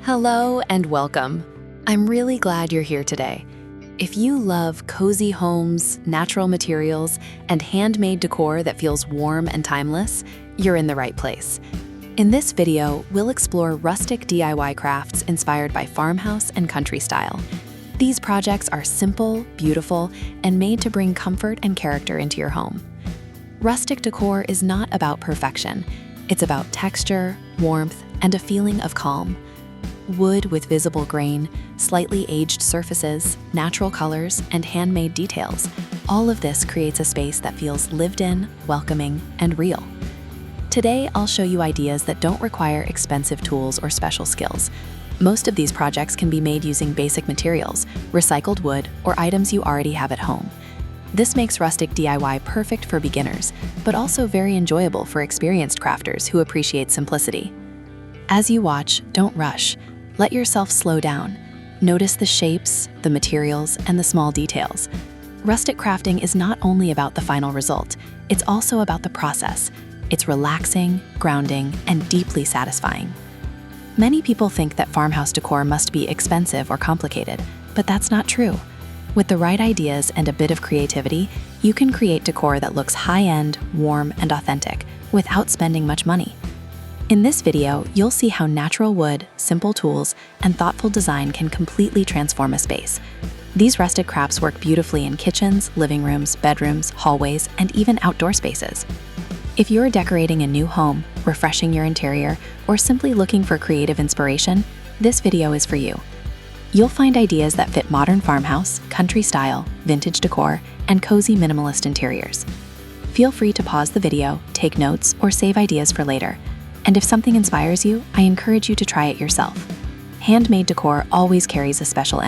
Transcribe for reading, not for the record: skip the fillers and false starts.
Hello and welcome. I'm really glad you're here today. If you love cozy homes, natural materials, and handmade decor that feels warm and timeless, you're in the right place. In this video, we'll explore rustic DIY crafts inspired by farmhouse and country style. These projects are simple, beautiful, and made to bring comfort and character into your home. Rustic decor is not about perfection. It's about texture, warmth, and a feeling of calm. Wood with visible grain, slightly aged surfaces, natural colors, and handmade details. All of this creates a space that feels lived in, welcoming, and real. Today, I'll show you ideas that don't require expensive tools or special skills. Most of these projects can be made using basic materials, recycled wood, or items you already have at home. This makes rustic DIY perfect for beginners, but also very enjoyable for experienced crafters who appreciate simplicity. As you watch, don't rush. Let yourself slow down. Notice the shapes, the materials, and the small details. Rustic crafting is not only about the final result, it's also about the process. It's relaxing, grounding, and deeply satisfying. Many people think that farmhouse decor must be expensive or complicated, but that's not true. With the right ideas and a bit of creativity, you can create decor that looks high-end, warm, and authentic without spending much money. In this video, you'll see how natural wood, simple tools, and thoughtful design can completely transform a space. These rustic crafts work beautifully in kitchens, living rooms, bedrooms, hallways, and even outdoor spaces. If you're decorating a new home, refreshing your interior, or simply looking for creative inspiration, this video is for you. You'll find ideas that fit modern farmhouse, country style, vintage decor, and cozy minimalist interiors. Feel free to pause the video, take notes, or save ideas for later. And if something inspires you, I encourage you to try it yourself. Handmade decor always carries a special energy.